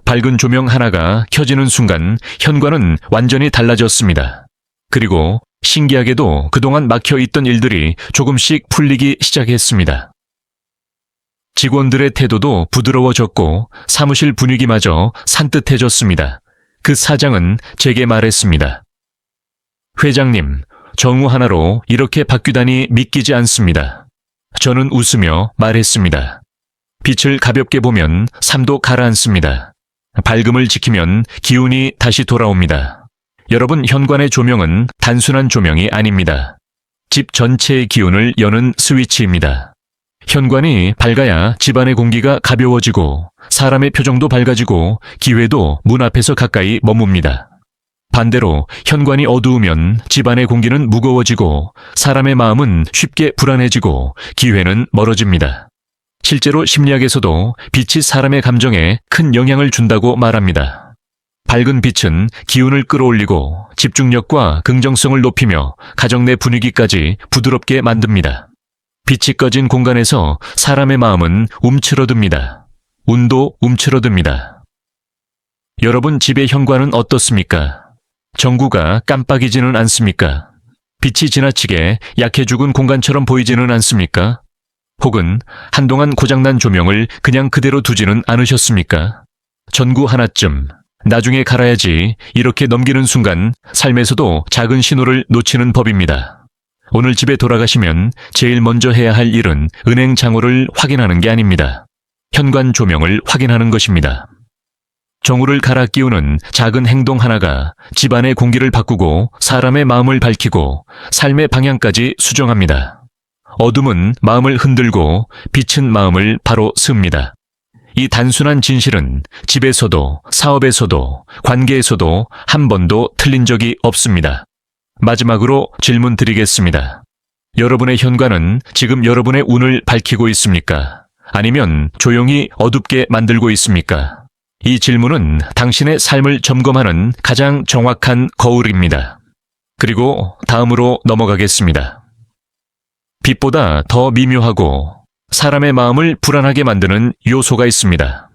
밝은 조명 하나가 켜지는 순간 현관은 완전히 달라졌습니다. 그리고 신기하게도 그동안 막혀 있던 일들이 조금씩 풀리기 시작했습니다. 직원들의 태도도 부드러워졌고 사무실 분위기마저 산뜻해졌습니다. 그 사장은 제게 말했습니다. 회장님, 정우 하나로 이렇게 바뀌다니 믿기지 않습니다. 저는 웃으며 말했습니다. 빛을 가볍게 보면 삶도 가라앉습니다. 밝음을 지키면 기운이 다시 돌아옵니다. 여러분, 현관의 조명은 단순한 조명이 아닙니다. 집 전체의 기운을 여는 스위치입니다. 현관이 밝아야 집안의 공기가 가벼워지고 사람의 표정도 밝아지고 기회도 문 앞에서 가까이 머뭅니다. 반대로 현관이 어두우면 집안의 공기는 무거워지고 사람의 마음은 쉽게 불안해지고 기회는 멀어집니다. 실제로 심리학에서도 빛이 사람의 감정에 큰 영향을 준다고 말합니다. 밝은 빛은 기운을 끌어올리고 집중력과 긍정성을 높이며 가정 내 분위기까지 부드럽게 만듭니다. 빛이 꺼진 공간에서 사람의 마음은 움츠러듭니다. 운도 움츠러듭니다. 여러분, 집의 현관은 어떻습니까? 전구가 깜빡이지는 않습니까? 빛이 지나치게 약해 죽은 공간처럼 보이지는 않습니까? 혹은 한동안 고장난 조명을 그냥 그대로 두지는 않으셨습니까? 전구 하나쯤, 나중에 갈아야지, 이렇게 넘기는 순간 삶에서도 작은 신호를 놓치는 법입니다. 오늘 집에 돌아가시면 제일 먼저 해야 할 일은 은행 장호를 확인하는 게 아닙니다. 현관 조명을 확인하는 것입니다. 정우를 갈아 끼우는 작은 행동 하나가 집안의 공기를 바꾸고 사람의 마음을 밝히고 삶의 방향까지 수정합니다. 어둠은 마음을 흔들고 빛은 마음을 바로 습니다. 이 단순한 진실은 집에서도 사업에서도 관계에서도 한 번도 틀린 적이 없습니다. 마지막으로 질문 드리겠습니다. 여러분의 현관은 지금 여러분의 운을 밝히고 있습니까? 아니면 조용히 어둡게 만들고 있습니까? 이 질문은 당신의 삶을 점검하는 가장 정확한 거울입니다. 그리고 다음으로 넘어가겠습니다. 빛보다 더 미묘하고 사람의 마음을 불안하게 만드는 요소가 있습니다.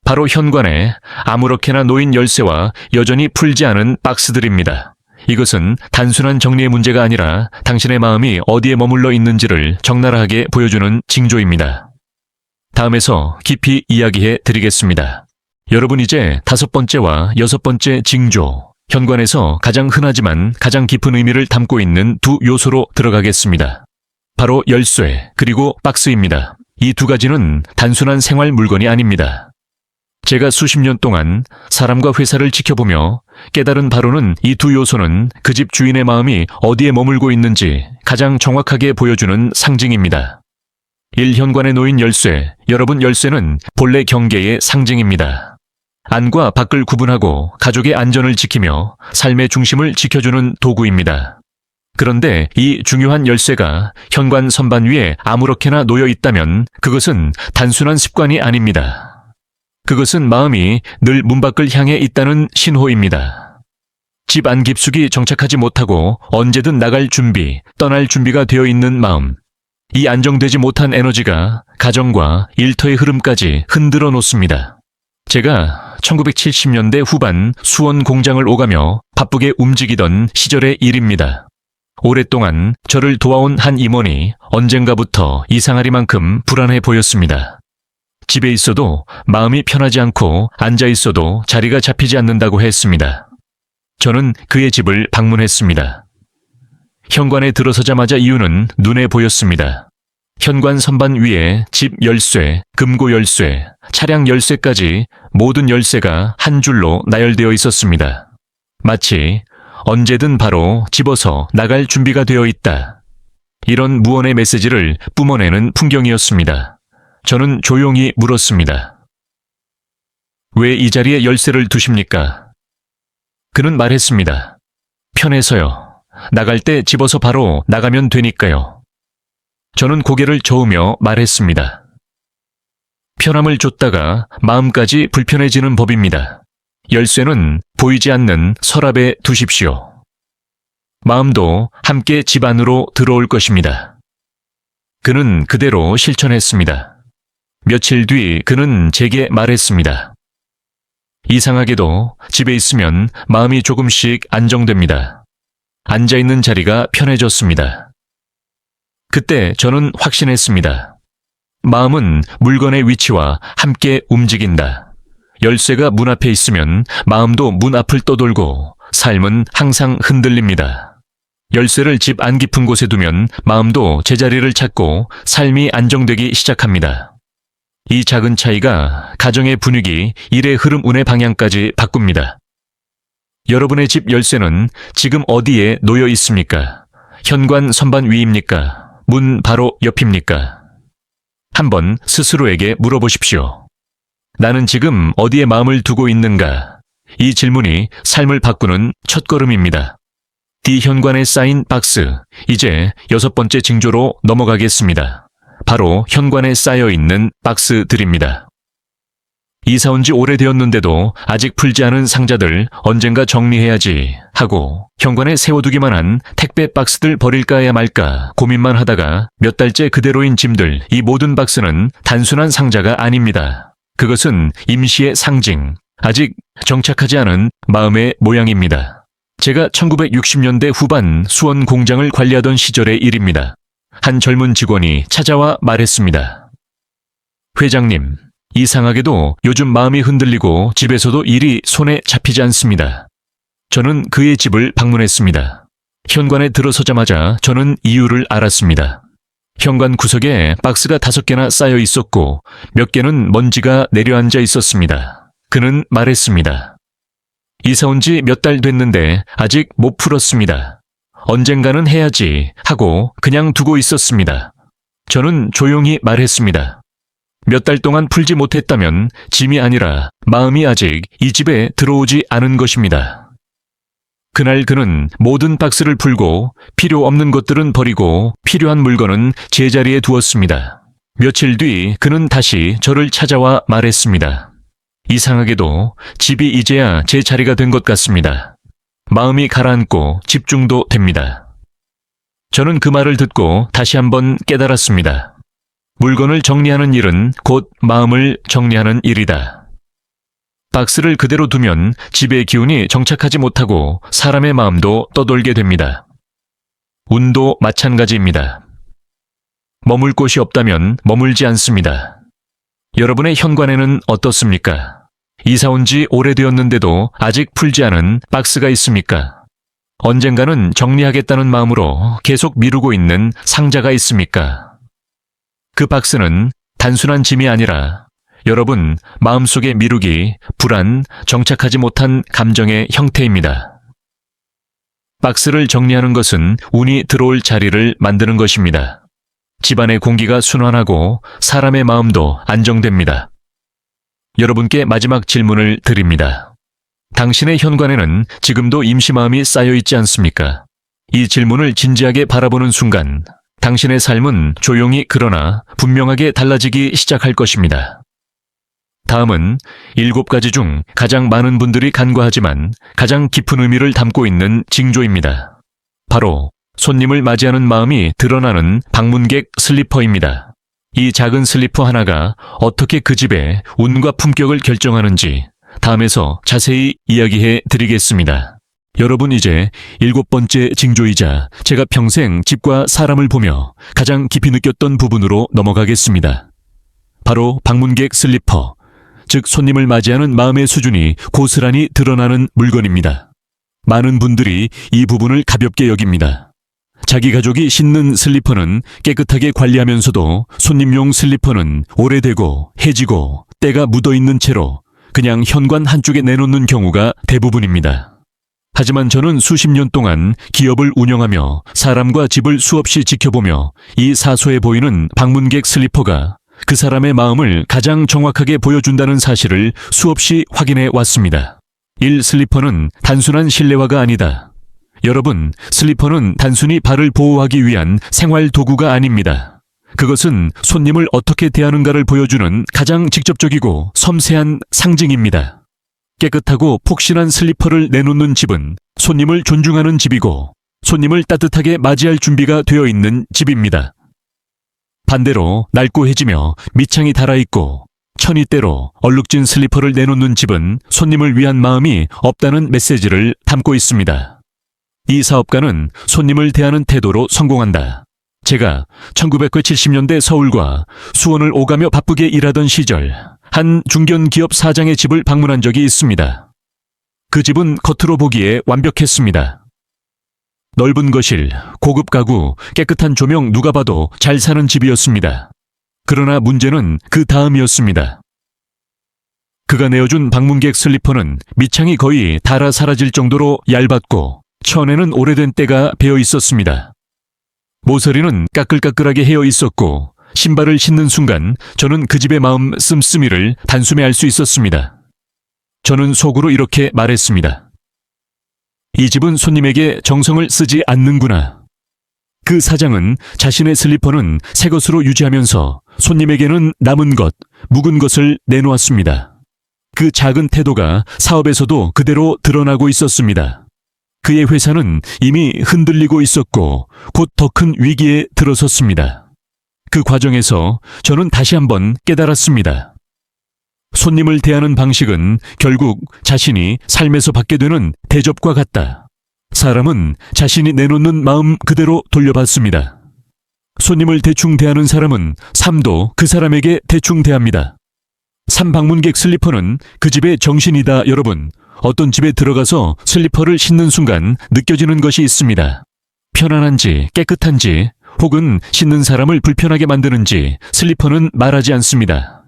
바로 현관에 아무렇게나 놓인 열쇠와 여전히 풀지 않은 박스들입니다. 이것은 단순한 정리의 문제가 아니라 당신의 마음이 어디에 머물러 있는지를 적나라하게 보여주는 징조입니다. 다음에서 깊이 이야기해 드리겠습니다. 여러분, 이제 5번째와 6번째 징조, 현관에서 가장 흔하지만 가장 깊은 의미를 담고 있는 두 요소로 들어가겠습니다. 바로 열쇠 그리고 박스입니다. 이 두 가지는 단순한 생활 물건이 아닙니다. 제가 수십 년 동안 사람과 회사를 지켜보며 깨달은 바로는 이 두 요소는 그 집 주인의 마음이 어디에 머물고 있는지 가장 정확하게 보여주는 상징입니다. 1. 현관에 놓인 열쇠. 여러분, 열쇠는 본래 경계의 상징입니다. 안과 밖을 구분하고 가족의 안전을 지키며 삶의 중심을 지켜주는 도구입니다. 그런데 이 중요한 열쇠가 현관 선반 위에 아무렇게나 놓여 있다면 그것은 단순한 습관이 아닙니다. 그것은 마음이 늘 문 밖을 향해 있다는 신호입니다. 집 안 깊숙이 정착하지 못하고 언제든 나갈 준비, 떠날 준비가 되어 있는 마음. 이 안정되지 못한 에너지가 가정과 일터의 흐름까지 흔들어 놓습니다. 제가 1970년대 후반 수원 공장을 오가며 바쁘게 움직이던 시절의 일입니다. 오랫동안 저를 도와온 한 임원이 언젠가부터 이상하리만큼 불안해 보였습니다. 집에 있어도 마음이 편하지 않고 앉아 있어도 자리가 잡히지 않는다고 했습니다. 저는 그의 집을 방문했습니다. 현관에 들어서자마자 이유는 눈에 보였습니다. 현관 선반 위에 집 열쇠, 금고 열쇠, 차량 열쇠까지 모든 열쇠가 한 줄로 나열되어 있었습니다. 마치 언제든 바로 집어서 나갈 준비가 되어 있다. 이런 무언의 메시지를 뿜어내는 풍경이었습니다. 저는 조용히 물었습니다. 왜 이 자리에 열쇠를 두십니까? 그는 말했습니다. 편해서요. 나갈 때 집어서 바로 나가면 되니까요. 저는 고개를 저으며 말했습니다. 편함을 줬다가 마음까지 불편해지는 법입니다. 열쇠는 보이지 않는 서랍에 두십시오. 마음도 함께 집 안으로 들어올 것입니다. 그는 그대로 실천했습니다. 며칠 뒤 그는 제게 말했습니다. 이상하게도 집에 있으면 마음이 조금씩 안정됩니다. 앉아있는 자리가 편해졌습니다. 그때 저는 확신했습니다. 마음은 물건의 위치와 함께 움직인다. 열쇠가 문 앞에 있으면 마음도 문 앞을 떠돌고 삶은 항상 흔들립니다. 열쇠를 집 안 깊은 곳에 두면 마음도 제자리를 찾고 삶이 안정되기 시작합니다. 이 작은 차이가 가정의 분위기, 일의 흐름, 운의 방향까지 바꿉니다. 여러분의 집 열쇠는 지금 어디에 놓여 있습니까? 현관 선반 위입니까? 문 바로 옆입니까? 한번 스스로에게 물어보십시오. 나는 지금 어디에 마음을 두고 있는가? 이 질문이 삶을 바꾸는 첫걸음입니다. D 현관에 쌓인 박스, 이제 6번째 징조로 넘어가겠습니다. 바로 현관에 쌓여있는 박스들입니다. 이사 온 지 오래되었는데도 아직 풀지 않은 상자들 언젠가 정리해야지 하고 현관에 세워두기만 한 택배 박스들 버릴까 해야 말까 고민만 하다가 몇 달째 그대로인 짐들, 이 모든 박스는 단순한 상자가 아닙니다. 그것은 임시의 상징, 아직 정착하지 않은 마음의 모양입니다. 제가 1960년대 후반 수원 공장을 관리하던 시절의 일입니다. 한 젊은 직원이 찾아와 말했습니다. 회장님, 이상하게도 요즘 마음이 흔들리고 집에서도 일이 손에 잡히지 않습니다. 저는 그의 집을 방문했습니다. 현관에 들어서자마자 저는 이유를 알았습니다. 현관 구석에 박스가 5개나 쌓여 있었고 몇 개는 먼지가 내려앉아 있었습니다. 그는 말했습니다. 이사 온 지 몇 달 됐는데 아직 못 풀었습니다. 언젠가는 해야지 하고 그냥 두고 있었습니다. 저는 조용히 말했습니다. 몇 달 동안 풀지 못했다면 짐이 아니라 마음이 아직 이 집에 들어오지 않은 것입니다. 그날 그는 모든 박스를 풀고 필요 없는 것들은 버리고 필요한 물건은 제자리에 두었습니다. 며칠 뒤 그는 다시 저를 찾아와 말했습니다. 이상하게도 집이 이제야 제 자리가 된 것 같습니다. 마음이 가라앉고 집중도 됩니다. 저는 그 말을 듣고 다시 한번 깨달았습니다. 물건을 정리하는 일은 곧 마음을 정리하는 일이다. 박스를 그대로 두면 집의 기운이 정착하지 못하고 사람의 마음도 떠돌게 됩니다. 운도 마찬가지입니다. 머물 곳이 없다면 머물지 않습니다. 여러분의 현관에는 어떻습니까? 이사 온 지 오래되었는데도 아직 풀지 않은 박스가 있습니까? 언젠가는 정리하겠다는 마음으로 계속 미루고 있는 상자가 있습니까? 그 박스는 단순한 짐이 아니라 여러분 마음속의 미루기, 불안, 정착하지 못한 감정의 형태입니다. 박스를 정리하는 것은 운이 들어올 자리를 만드는 것입니다. 집안의 공기가 순환하고 사람의 마음도 안정됩니다. 여러분께 마지막 질문을 드립니다. 당신의 현관에는 지금도 임시 마음이 쌓여 있지 않습니까? 이 질문을 진지하게 바라보는 순간 당신의 삶은 조용히 그러나 분명하게 달라지기 시작할 것입니다. 다음은 7가지 중 가장 많은 분들이 간과하지만 가장 깊은 의미를 담고 있는 징조입니다. 바로 손님을 맞이하는 마음이 드러나는 방문객 슬리퍼입니다. 이 작은 슬리퍼 하나가 어떻게 그 집의 운과 품격을 결정하는지 다음에서 자세히 이야기해 드리겠습니다. 여러분, 이제 7번째 징조이자 제가 평생 집과 사람을 보며 가장 깊이 느꼈던 부분으로 넘어가겠습니다. 바로 방문객 슬리퍼, 즉 손님을 맞이하는 마음의 수준이 고스란히 드러나는 물건입니다. 많은 분들이 이 부분을 가볍게 여깁니다. 자기 가족이 신는 슬리퍼는 깨끗하게 관리하면서도 손님용 슬리퍼는 오래되고 해지고 때가 묻어있는 채로 그냥 현관 한쪽에 내놓는 경우가 대부분입니다. 하지만 저는 수십 년 동안 기업을 운영하며 사람과 집을 수없이 지켜보며 이 사소해 보이는 방문객 슬리퍼가 그 사람의 마음을 가장 정확하게 보여준다는 사실을 수없이 확인해 왔습니다. 1. 슬리퍼는 단순한 실내화가 아니다. 여러분, 슬리퍼는 단순히 발을 보호하기 위한 생활 도구가 아닙니다. 그것은 손님을 어떻게 대하는가를 보여주는 가장 직접적이고 섬세한 상징입니다. 깨끗하고 폭신한 슬리퍼를 내놓는 집은 손님을 존중하는 집이고 손님을 따뜻하게 맞이할 준비가 되어 있는 집입니다. 반대로 낡고 해지며 밑창이 달아있고 천이때로 얼룩진 슬리퍼를 내놓는 집은 손님을 위한 마음이 없다는 메시지를 담고 있습니다. 이 사업가는 손님을 대하는 태도로 성공한다. 제가 1970년대 서울과 수원을 오가며 바쁘게 일하던 시절 한 중견기업 사장의 집을 방문한 적이 있습니다. 그 집은 겉으로 보기에 완벽했습니다. 넓은 거실, 고급 가구, 깨끗한 조명 누가 봐도 잘 사는 집이었습니다. 그러나 문제는 그 다음이었습니다. 그가 내어준 방문객 슬리퍼는 밑창이 거의 닳아 사라질 정도로 얇았고 천에는 오래된 때가 배어 있었습니다. 모서리는 까끌까끌하게 헤어 있었고 신발을 신는 순간 저는 그 집의 마음 씀씀이를 단숨에 알 수 있었습니다. 저는 속으로 이렇게 말했습니다. 이 집은 손님에게 정성을 쓰지 않는구나. 그 사장은 자신의 슬리퍼는 새 것으로 유지하면서 손님에게는 남은 것, 묵은 것을 내놓았습니다. 그 작은 태도가 사업에서도 그대로 드러나고 있었습니다. 그의 회사는 이미 흔들리고 있었고 곧 더 큰 위기에 들어섰습니다. 그 과정에서 저는 다시 한번 깨달았습니다. 손님을 대하는 방식은 결국 자신이 삶에서 받게 되는 대접과 같다. 사람은 자신이 내놓는 마음 그대로 돌려받습니다. 손님을 대충 대하는 사람은 삶도 그 사람에게 대충 대합니다. 방문객 슬리퍼는 그 집의 정신이다, 여러분. 어떤 집에 들어가서 슬리퍼를 신는 순간 느껴지는 것이 있습니다. 편안한지 깨끗한지 혹은 신는 사람을 불편하게 만드는지 슬리퍼는 말하지 않습니다.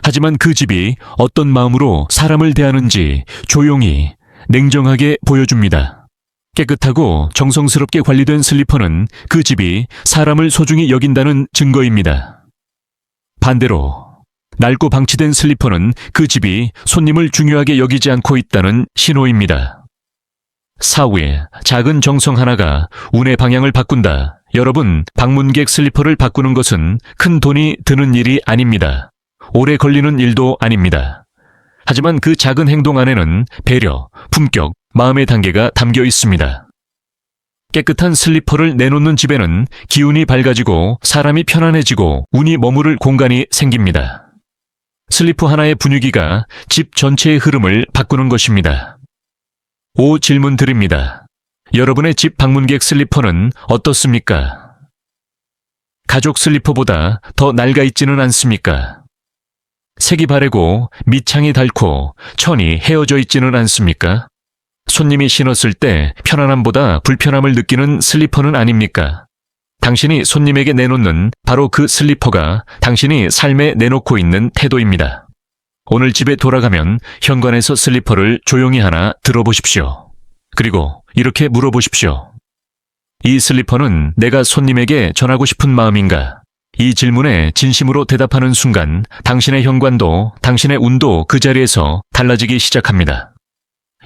하지만 그 집이 어떤 마음으로 사람을 대하는지 조용히 냉정하게 보여줍니다. 깨끗하고 정성스럽게 관리된 슬리퍼는 그 집이 사람을 소중히 여긴다는 증거입니다. 반대로 낡고 방치된 슬리퍼는 그 집이 손님을 중요하게 여기지 않고 있다는 신호입니다. 4위, 작은 정성 하나가 운의 방향을 바꾼다. 여러분, 방문객 슬리퍼를 바꾸는 것은 큰 돈이 드는 일이 아닙니다. 오래 걸리는 일도 아닙니다. 하지만 그 작은 행동 안에는 배려, 품격, 마음의 단계가 담겨 있습니다. 깨끗한 슬리퍼를 내놓는 집에는 기운이 밝아지고 사람이 편안해지고 운이 머무를 공간이 생깁니다. 슬리퍼 하나의 분위기가 집 전체의 흐름을 바꾸는 것입니다. 5 질문 드립니다. 여러분의 집 방문객 슬리퍼는 어떻습니까? 가족 슬리퍼보다 더 낡아 있지는 않습니까? 색이 바래고 밑창이 닳고 천이 헤어져 있지는 않습니까? 손님이 신었을 때 편안함보다 불편함을 느끼는 슬리퍼는 아닙니까? 당신이 손님에게 내놓는 바로 그 슬리퍼가 당신이 삶에 내놓고 있는 태도입니다. 오늘 집에 돌아가면 현관에서 슬리퍼를 조용히 하나 들어보십시오. 그리고 이렇게 물어보십시오. 이 슬리퍼는 내가 손님에게 전하고 싶은 마음인가? 이 질문에 진심으로 대답하는 순간 당신의 현관도 당신의 운도 그 자리에서 달라지기 시작합니다.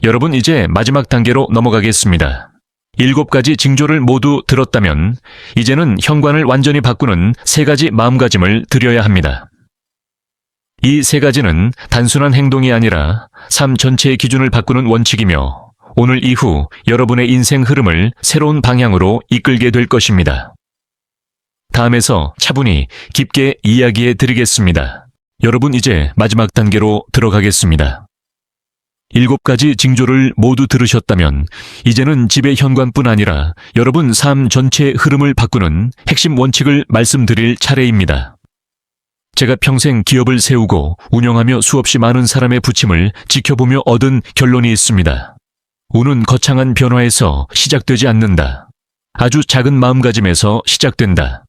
여러분, 이제 마지막 단계로 넘어가겠습니다. 7가지 징조를 모두 들었다면 이제는 현관을 완전히 바꾸는 3가지 마음가짐을 드려야 합니다. 이 3가지는 단순한 행동이 아니라 삶 전체의 기준을 바꾸는 원칙이며 오늘 이후 여러분의 인생 흐름을 새로운 방향으로 이끌게 될 것입니다. 다음에서 차분히 깊게 이야기해 드리겠습니다. 여러분, 이제 마지막 단계로 들어가겠습니다. 7가지 징조를 모두 들으셨다면 이제는 집의 현관뿐 아니라 여러분 삶 전체의 흐름을 바꾸는 핵심 원칙을 말씀드릴 차례입니다. 제가 평생 기업을 세우고 운영하며 수없이 많은 사람의 부침을 지켜보며 얻은 결론이 있습니다. 운은 거창한 변화에서 시작되지 않는다. 아주 작은 마음가짐에서 시작된다.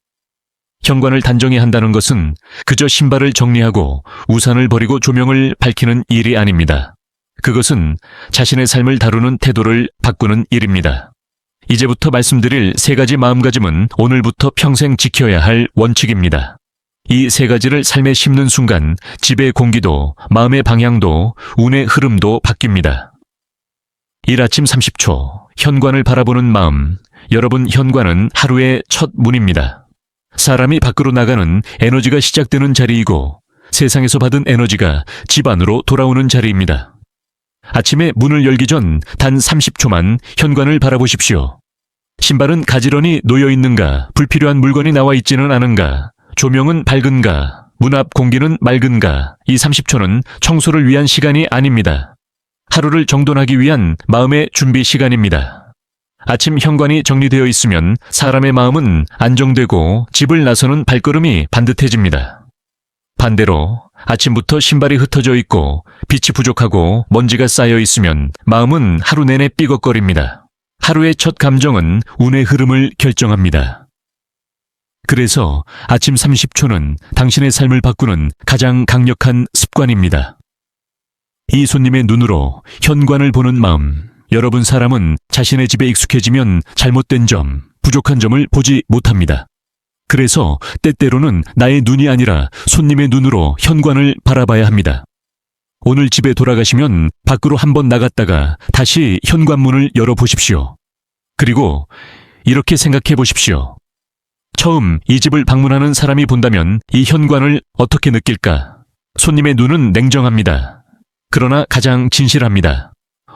현관을 단정히 한다는 것은 그저 신발을 정리하고 우산을 버리고 조명을 밝히는 일이 아닙니다. 그것은 자신의 삶을 다루는 태도를 바꾸는 일입니다. 이제부터 말씀드릴 3가지 마음가짐은 오늘부터 평생 지켜야 할 원칙입니다. 이 3가지를 삶에 심는 순간 집의 공기도, 마음의 방향도, 운의 흐름도 바뀝니다. 1아침 30초, 현관을 바라보는 마음. 여러분, 현관은 하루의 첫 문입니다. 사람이 밖으로 나가는 에너지가 시작되는 자리이고 세상에서 받은 에너지가 집 안으로 돌아오는 자리입니다. 아침에 문을 열기 전 단 30초만 현관을 바라보십시오. 신발은 가지런히 놓여 있는가? 불필요한 물건이 나와 있지는 않은가? 조명은 밝은가? 문 앞 공기는 맑은가? 이 30초는 청소를 위한 시간이 아닙니다. 하루를 정돈하기 위한 마음의 준비 시간입니다. 아침 현관이 정리되어 있으면 사람의 마음은 안정되고 집을 나서는 발걸음이 반듯해집니다. 반대로 아침부터 신발이 흩어져 있고 빛이 부족하고 먼지가 쌓여 있으면 마음은 하루 내내 삐걱거립니다. 하루의 첫 감정은 운의 흐름을 결정합니다. 그래서 아침 30초는 당신의 삶을 바꾸는 가장 강력한 습관입니다. 이 손님의 눈으로 현관을 보는 마음. 여러분 사람은 자신의 집에 익숙해지면 잘못된 점, 부족한 점을 보지 못합니다. 그래서 때때로는 나의 눈이 아니라 손님의 눈으로 현관을 바라봐야 합니다. 오늘 집에 돌아가시면 밖으로 한번 나갔다가 다시 현관문을 열어보십시오. 그리고 이렇게 생각해 보십시오. 처음 이 집을 방문하는 사람이 본다면 이 현관을 어떻게 느낄까? 손님의 눈은 냉정합니다. 그러나 가장 진실합니다.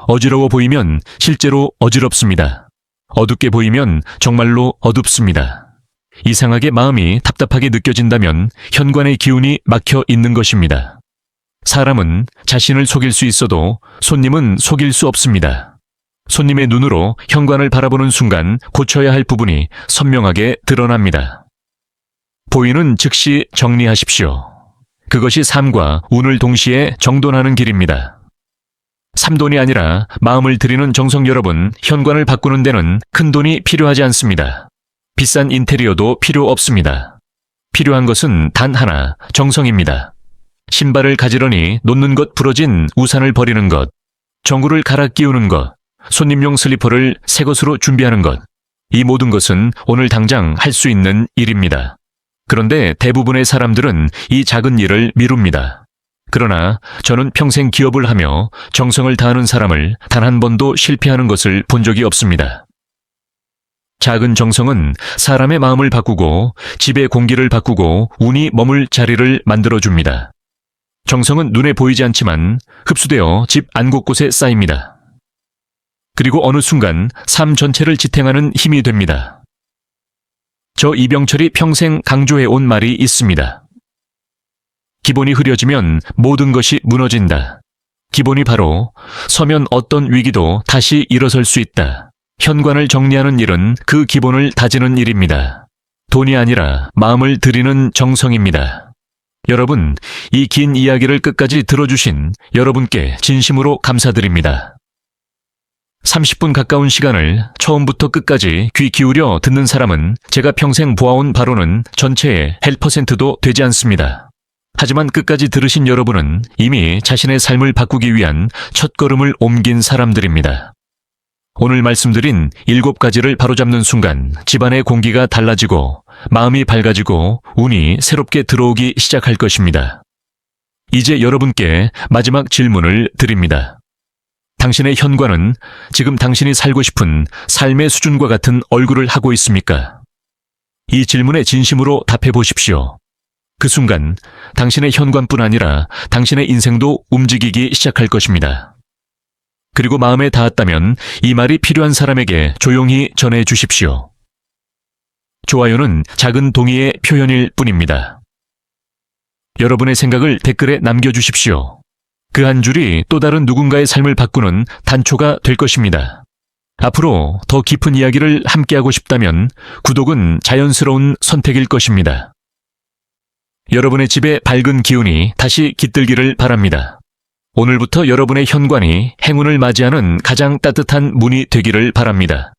어지러워 보이면 실제로 어지럽습니다. 어둡게 보이면 정말로 어둡습니다. 이상하게 마음이 답답하게 느껴진다면 현관의 기운이 막혀 있는 것입니다. 사람은 자신을 속일 수 있어도 손님은 속일 수 없습니다. 손님의 눈으로 현관을 바라보는 순간 고쳐야 할 부분이 선명하게 드러납니다. 보이는 즉시 정리하십시오. 그것이 삶과 운을 동시에 정돈하는 길입니다. 삼돈이 아니라 마음을 들이는 정성. 여러분, 현관을 바꾸는 데는 큰 돈이 필요하지 않습니다. 비싼 인테리어도 필요 없습니다. 필요한 것은 단 하나, 정성입니다. 신발을 가지런히 놓는 것, 부러진 우산을 버리는 것, 전구를 갈아 끼우는 것, 손님용 슬리퍼를 새 것으로 준비하는 것. 이 모든 것은 오늘 당장 할 수 있는 일입니다. 그런데 대부분의 사람들은 이 작은 일을 미룹니다. 그러나 저는 평생 기업을 하며 정성을 다하는 사람을 단 한 번도 실패하는 것을 본 적이 없습니다. 작은 정성은 사람의 마음을 바꾸고 집의 공기를 바꾸고 운이 머물 자리를 만들어줍니다. 정성은 눈에 보이지 않지만 흡수되어 집 안 곳곳에 쌓입니다. 그리고 어느 순간 삶 전체를 지탱하는 힘이 됩니다. 저 이병철이 평생 강조해온 말이 있습니다. 기본이 흐려지면 모든 것이 무너진다. 기본이 바로 서면 어떤 위기도 다시 일어설 수 있다. 현관을 정리하는 일은 그 기본을 다지는 일입니다. 돈이 아니라 마음을 들이는 정성입니다. 여러분, 이 긴 이야기를 끝까지 들어주신 여러분께 진심으로 감사드립니다. 30분 가까운 시간을 처음부터 끝까지 귀 기울여 듣는 사람은 제가 평생 보아온 바로는 전체의 1%도 되지 않습니다. 하지만 끝까지 들으신 여러분은 이미 자신의 삶을 바꾸기 위한 첫걸음을 옮긴 사람들입니다. 오늘 말씀드린 7가지를 바로잡는 순간 집안의 공기가 달라지고 마음이 밝아지고 운이 새롭게 들어오기 시작할 것입니다. 이제 여러분께 마지막 질문을 드립니다. 당신의 현관은 지금 당신이 살고 싶은 삶의 수준과 같은 얼굴을 하고 있습니까? 이 질문에 진심으로 답해 보십시오. 그 순간 당신의 현관뿐 아니라 당신의 인생도 움직이기 시작할 것입니다. 그리고 마음에 닿았다면 이 말이 필요한 사람에게 조용히 전해 주십시오. 좋아요는 작은 동의의 표현일 뿐입니다. 여러분의 생각을 댓글에 남겨주십시오. 그 한 줄이 또 다른 누군가의 삶을 바꾸는 단초가 될 것입니다. 앞으로 더 깊은 이야기를 함께하고 싶다면 구독은 자연스러운 선택일 것입니다. 여러분의 집에 밝은 기운이 다시 깃들기를 바랍니다. 오늘부터 여러분의 현관이 행운을 맞이하는 가장 따뜻한 문이 되기를 바랍니다.